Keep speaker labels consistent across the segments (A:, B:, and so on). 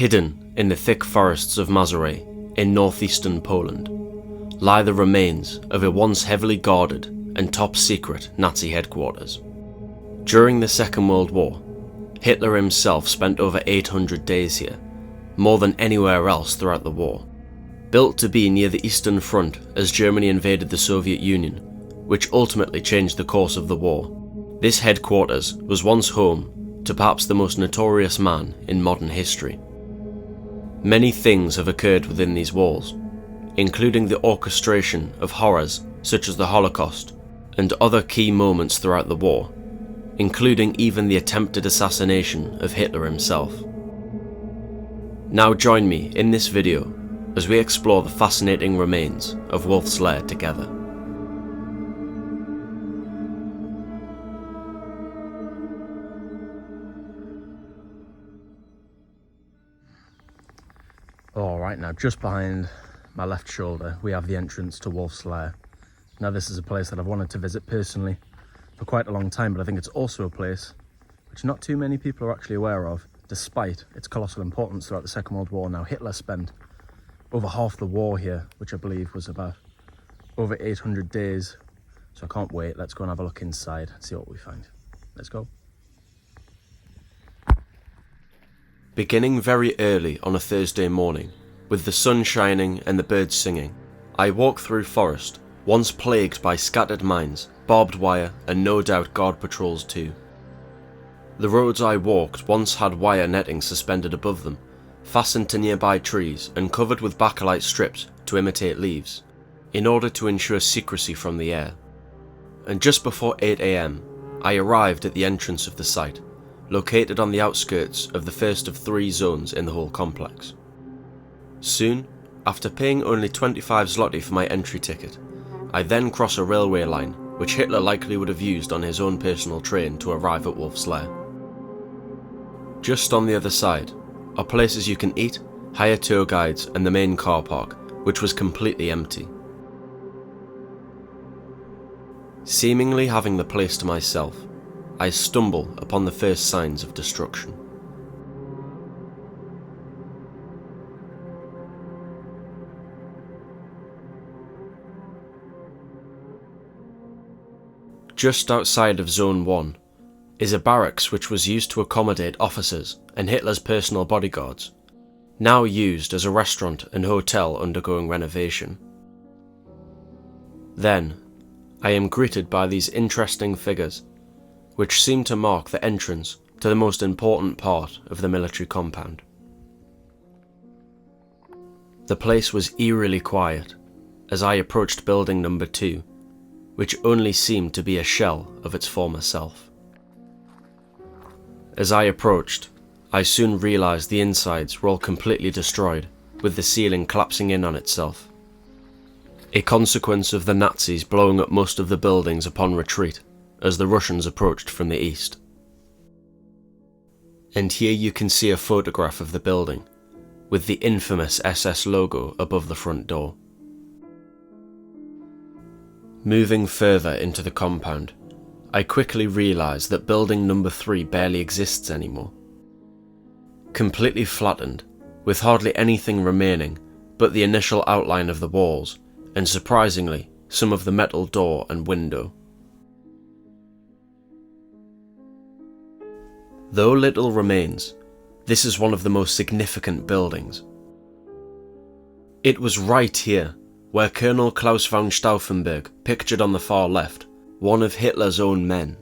A: Hidden in the thick forests of Mazury in northeastern Poland lie the remains of a once heavily guarded and top-secret Nazi headquarters. During the Second World War, Hitler himself spent over 800 days here, more than anywhere else throughout the war. Built to be near the Eastern Front as Germany invaded the Soviet Union, which ultimately changed the course of the war, this headquarters was once home to perhaps the most notorious man in modern history. Many things have occurred within these walls, including the orchestration of horrors such as the Holocaust and other key moments throughout the war, including even the attempted assassination of Hitler himself. Now join me in this video as we explore the fascinating remains of Wolf's Lair together. Alright, now just behind my left shoulder we have the entrance to Wolf's Lair. Now this is a place that I've wanted to visit personally for quite a long time, but I think it's also a place which not too many people are actually aware of, despite its colossal importance throughout the Second World War. Now Hitler spent over half the war here, which I believe was about over 800 days, so I can't wait. Let's go and have a look inside and see what we find. Let's go. Beginning very early on a Thursday morning, with the sun shining and the birds singing, I walk through forest, once plagued by scattered mines, barbed wire, and no doubt guard patrols too. The roads I walked once had wire netting suspended above them, fastened to nearby trees and covered with bakelite strips to imitate leaves, in order to ensure secrecy from the air. And just before 8 AM, I arrived at the entrance of the site, located on the outskirts of the first of 3 zones in the whole complex. Soon, after paying only 25 zloty for my entry ticket, I then cross a railway line which Hitler likely would have used on his own personal train to arrive at Wolf's Lair. Just on the other side are places you can eat, hire tour guides, and the main car park, which was completely empty. Seemingly having the place to myself, I stumble upon the first signs of destruction. Just outside of Zone 1 is a barracks which was used to accommodate officers and Hitler's personal bodyguards, now used as a restaurant and hotel undergoing renovation. Then, I am greeted by these interesting figures, which seem to mark the entrance to the most important part of the military compound. The place was eerily quiet as I approached building number 2, which only seemed to be a shell of its former self. As I approached, I soon realised the insides were all completely destroyed, with the ceiling collapsing in on itself. A consequence of the Nazis blowing up most of the buildings upon retreat, as the Russians approached from the east. And here you can see a photograph of the building, with the infamous SS logo above the front door. Moving further into the compound, I quickly realise that building number 3 barely exists anymore. Completely flattened, with hardly anything remaining but the initial outline of the walls, and surprisingly, some of the metal door and window. Though little remains, this is one of the most significant buildings. It was right here where Colonel Klaus von Stauffenberg, pictured on the far left, one of Hitler's own men,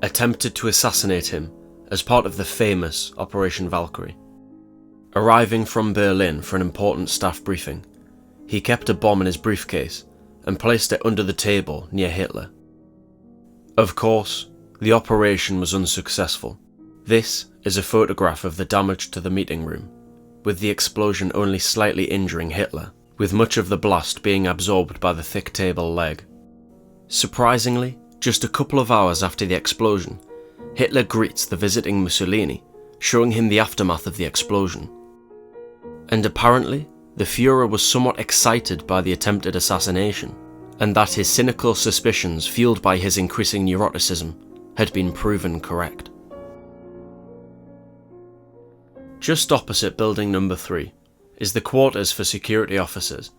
A: attempted to assassinate him as part of the famous Operation Valkyrie. Arriving from Berlin for an important staff briefing, he kept a bomb in his briefcase and placed it under the table near Hitler. Of course, the operation was unsuccessful. This is a photograph of the damage to the meeting room, with the explosion only slightly injuring Hitler, with much of the blast being absorbed by the thick table leg. Surprisingly, just a couple of hours after the explosion, Hitler greets the visiting Mussolini, showing him the aftermath of the explosion. And apparently, the Führer was somewhat excited by the attempted assassination, and that his cynical suspicions, fueled by his increasing neuroticism, had been proven correct. Just opposite building number 3 is the quarters for security officers.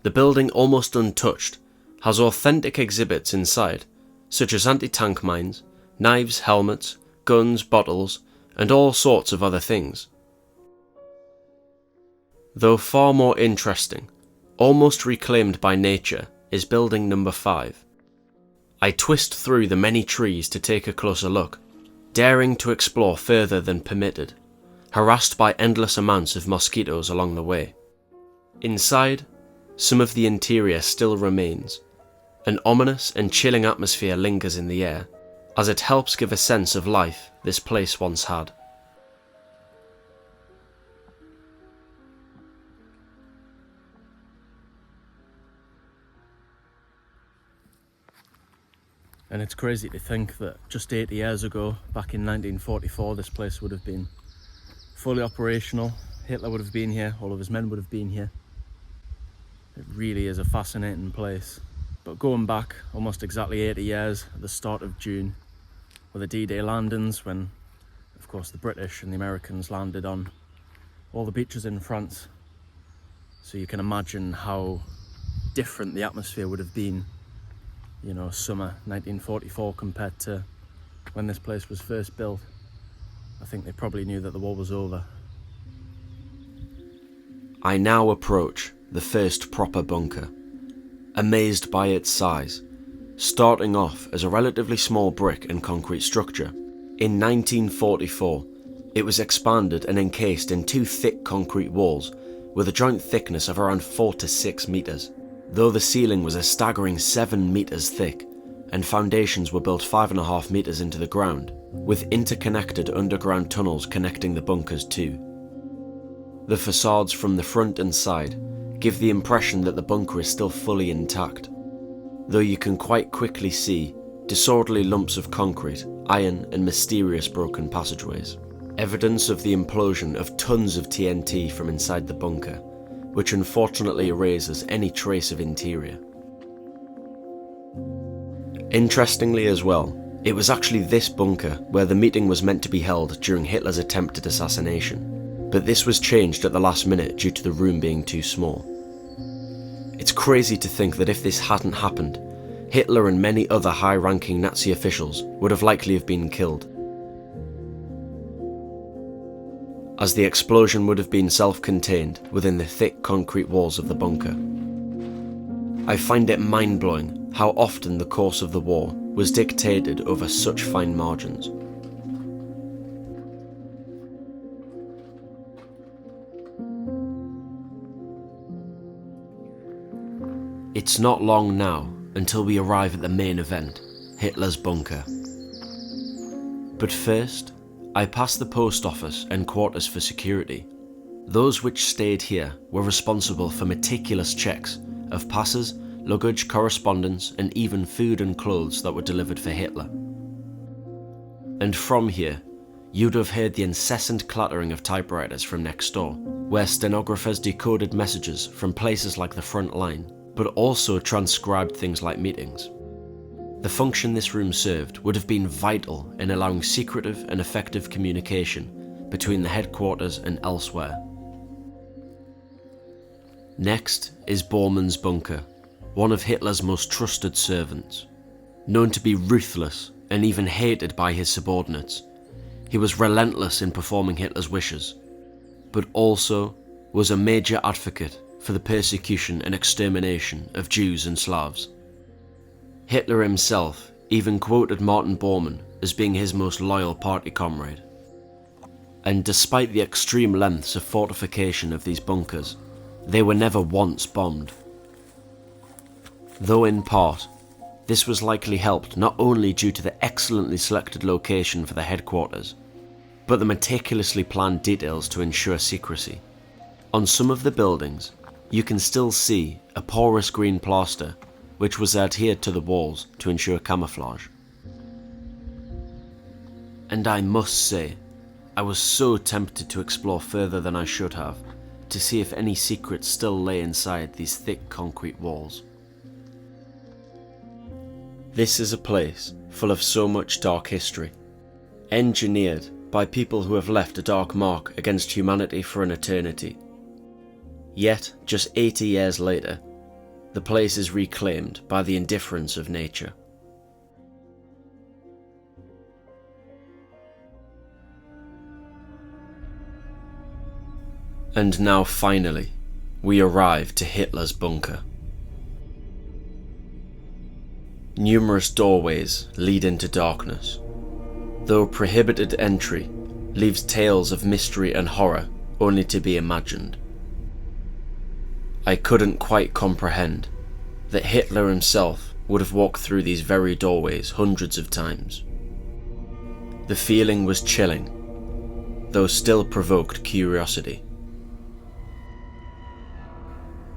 A: The building, almost untouched, has authentic exhibits inside, such as anti-tank mines, knives, helmets, guns, bottles, and all sorts of other things. Though far more interesting, almost reclaimed by nature, is building number 5. I twist through the many trees to take a closer look, daring to explore further than permitted, harassed by endless amounts of mosquitoes along the way. Inside, some of the interior still remains. An ominous and chilling atmosphere lingers in the air, as it helps give a sense of life this place once had.
B: And it's crazy to think that just 80 years ago, back in 1944, this place would have been fully operational. Hitler would have been here, all of his men would have been here. It really is a fascinating place. But going back almost exactly 80 years, at the start of June, were the D-Day landings, when of course the British and the Americans landed on all the beaches in France. So you can imagine how different the atmosphere would have been, you know, summer 1944 compared to when this place was first built. I think they probably knew that the war was over.
A: I now approach the first proper bunker, amazed by its size, starting off as a relatively small brick and concrete structure. In 1944, it was expanded and encased in 2 thick concrete walls with a joint thickness of around 4 to 6 metres, though the ceiling was a staggering 7 metres thick, and foundations were built 5.5 metres into the ground, with interconnected underground tunnels connecting the bunkers too. The facades from the front and side give the impression that the bunker is still fully intact, though you can quite quickly see disorderly lumps of concrete, iron and mysterious broken passageways, evidence of the implosion of tons of TNT from inside the bunker, which unfortunately erases any trace of interior. Interestingly as well, it was actually this bunker where the meeting was meant to be held during Hitler's attempted assassination, but this was changed at the last minute due to the room being too small. It's crazy to think that if this hadn't happened, Hitler and many other high-ranking Nazi officials would have likely have been killed, as the explosion would have been self-contained within the thick concrete walls of the bunker. I find it mind-blowing how often the course of the war was dictated over such fine margins. It's not long now until we arrive at the main event, Hitler's bunker. But first, I pass the post office and quarters for security. Those which stayed here were responsible for meticulous checks of passes, luggage, correspondence, and even food and clothes that were delivered for Hitler. And from here, you'd have heard the incessant clattering of typewriters from next door, where stenographers decoded messages from places like the front line, but also transcribed things like meetings. The function this room served would have been vital in allowing secretive and effective communication between the headquarters and elsewhere. Next is Bormann's bunker, one of Hitler's most trusted servants. Known to be ruthless and even hated by his subordinates, he was relentless in performing Hitler's wishes, but also was a major advocate for the persecution and extermination of Jews and Slavs. Hitler himself even quoted Martin Bormann as being his most loyal party comrade. And despite the extreme lengths of fortification of these bunkers, they were never once bombed. Though in part, this was likely helped not only due to the excellently selected location for the headquarters, but the meticulously planned details to ensure secrecy. On some of the buildings, you can still see a porous green plaster which was adhered to the walls to ensure camouflage. And I must say, I was so tempted to explore further than I should have, to see if any secrets still lay inside these thick concrete walls. This is a place full of so much dark history, engineered by people who have left a dark mark against humanity for an eternity. Yet, just 80 years later, the place is reclaimed by the indifference of nature. And now finally, we arrive to Hitler's bunker. Numerous doorways lead into darkness, though prohibited entry leaves tales of mystery and horror only to be imagined. I couldn't quite comprehend that Hitler himself would have walked through these very doorways hundreds of times. The feeling was chilling, though still provoked curiosity.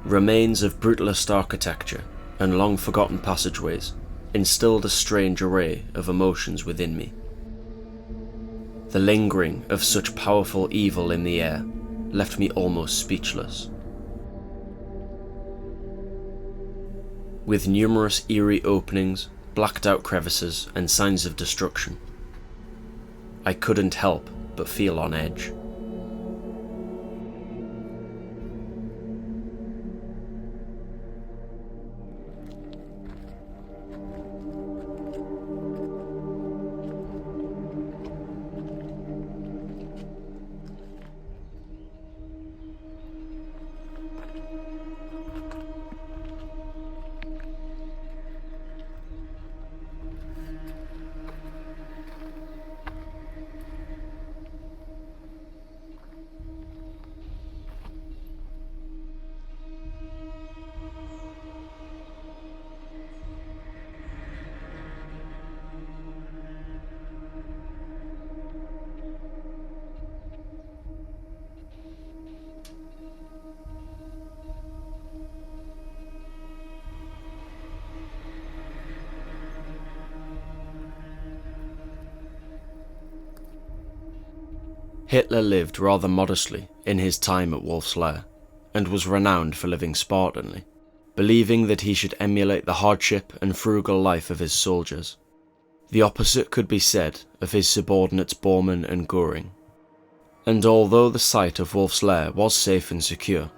A: Remains of brutalist architecture and long-forgotten passageways instilled a strange array of emotions within me. The lingering of such powerful evil in the air left me almost speechless. With numerous eerie openings, blacked-out crevices, and signs of destruction, I couldn't help but feel on edge. Hitler lived rather modestly in his time at Wolf's Lair, and was renowned for living Spartanly, believing that he should emulate the hardship and frugal life of his soldiers. The opposite could be said of his subordinates Bormann and Göring. And although the site of Wolf's Lair was safe and secure,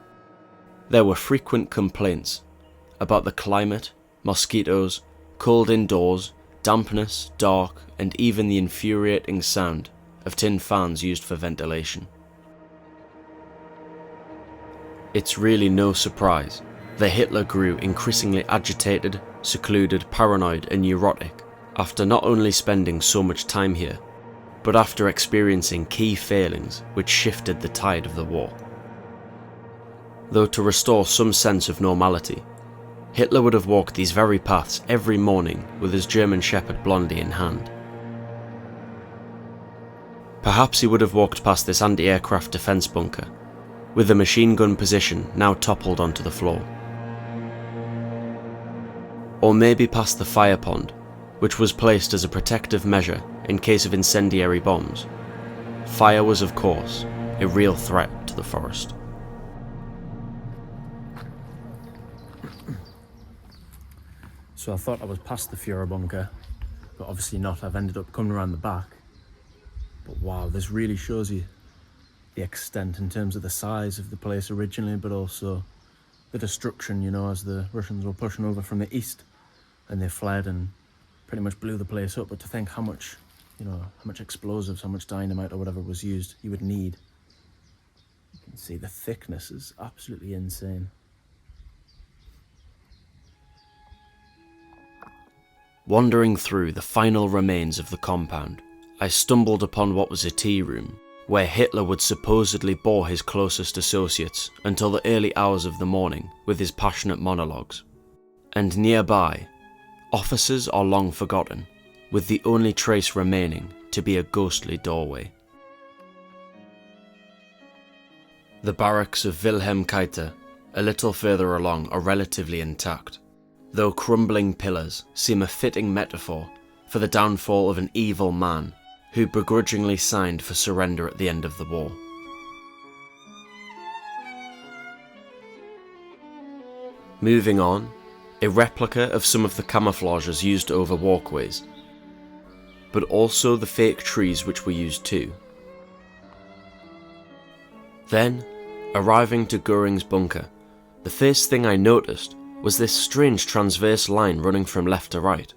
A: there were frequent complaints about the climate, mosquitoes, cold indoors, dampness, dark, and even the infuriating sound of tin fans used for ventilation. It's really no surprise that Hitler grew increasingly agitated, secluded, paranoid, and neurotic after not only spending so much time here, but after experiencing key failings which shifted the tide of the war. Though to restore some sense of normality, Hitler would have walked these very paths every morning with his German Shepherd Blondie in hand. Perhaps he would have walked past this anti-aircraft defence bunker, with the machine gun position now toppled onto the floor. Or maybe past the fire pond, which was placed as a protective measure in case of incendiary bombs. Fire was, of course, a real threat to the forest.
B: So I thought I was past the Führer bunker, but obviously not. I've ended up coming around the back. But wow, this really shows you the extent in terms of the size of the place originally, but also the destruction, you know, as the Russians were pushing over from the east and they fled and pretty much blew the place up. But to think how much, you know, how much explosives, how much dynamite or whatever was used, you would need. You can see the thickness is absolutely insane.
A: Wandering through the final remains of the compound, I stumbled upon what was a tea room, where Hitler would supposedly bore his closest associates until the early hours of the morning with his passionate monologues. And nearby, officers are long forgotten, with the only trace remaining to be a ghostly doorway. The barracks of Wilhelm Keitel, a little further along, are relatively intact, though crumbling pillars seem a fitting metaphor for the downfall of an evil man who begrudgingly signed for surrender at the end of the war. Moving on, a replica of some of the camouflages used over walkways, but also the fake trees which were used too, Then, arriving to Göring's bunker, the first thing I noticed was this strange transverse line running from left to right.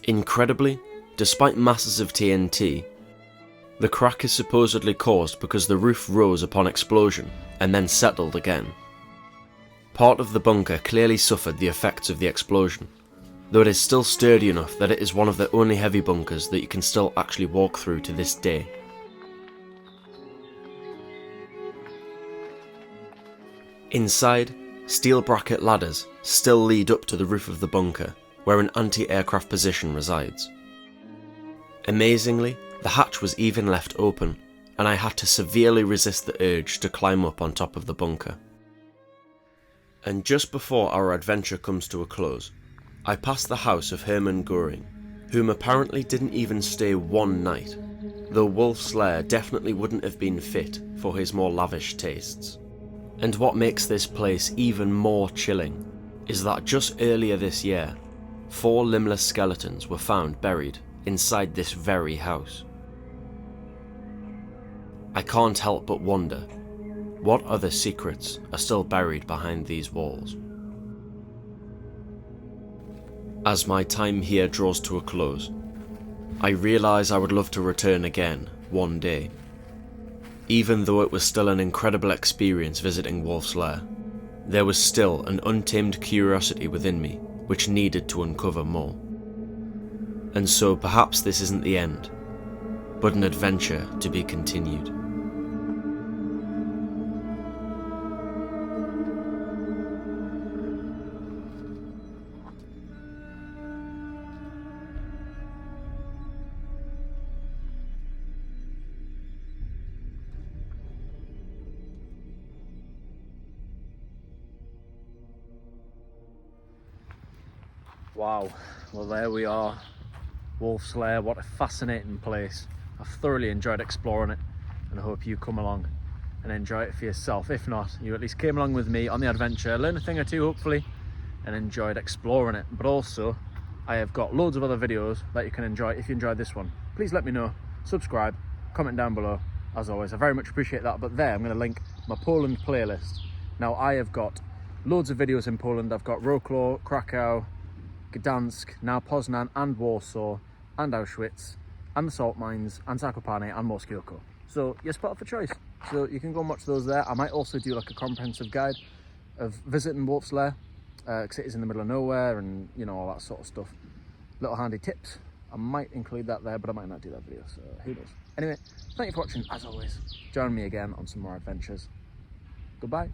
A: Incredibly, despite masses of TNT, the crack is supposedly caused because the roof rose upon explosion and then settled again. Part of the bunker clearly suffered the effects of the explosion, though it is still sturdy enough that it is one of the only heavy bunkers that you can still actually walk through to this day. Inside, steel bracket ladders still lead up to the roof of the bunker, where an anti-aircraft position resides. Amazingly, the hatch was even left open, and I had to severely resist the urge to climb up on top of the bunker. And just before our adventure comes to a close, I pass the house of Hermann Göring, whom apparently didn't even stay one night, though Wolf's Lair definitely wouldn't have been fit for his more lavish tastes. And what makes this place even more chilling is that just earlier this year, 4 limbless skeletons were found buried inside this very house. I can't help but wonder, what other secrets are still buried behind these walls? As my time here draws to a close, I realise I would love to return again one day. Even though it was still an incredible experience visiting Wolf's Lair, there was still an untamed curiosity within me which needed to uncover more. And so perhaps this isn't the end, but an adventure to be continued.
B: Wow, well there we are, Wolf's Lair. What a fascinating place. I've thoroughly enjoyed exploring it, and I hope you come along and enjoy it for yourself. If not, you at least came along with me on the adventure, learned a thing or two hopefully, and enjoyed exploring it. But also, I have got loads of other videos that you can enjoy. If you enjoyed this one, please let me know, subscribe, comment down below. As always, I very much appreciate that. But there, I'm going to link my Poland playlist. Now, I have got loads of videos in Poland. I've got Wrocław, Krakow, Gdansk, now Poznan and Warsaw and Auschwitz and the salt mines and Zakopane and Moskioko. So you're spotted for choice. So you can go and watch those there. I might also do like a comprehensive guide of visiting Wolf's Lair, because it is in the middle of nowhere and you know all that sort of stuff. Little handy tips. I might include that there, but I might not do that video, so who knows. Anyway, thank you for watching as always. Join me again on some more adventures. Goodbye.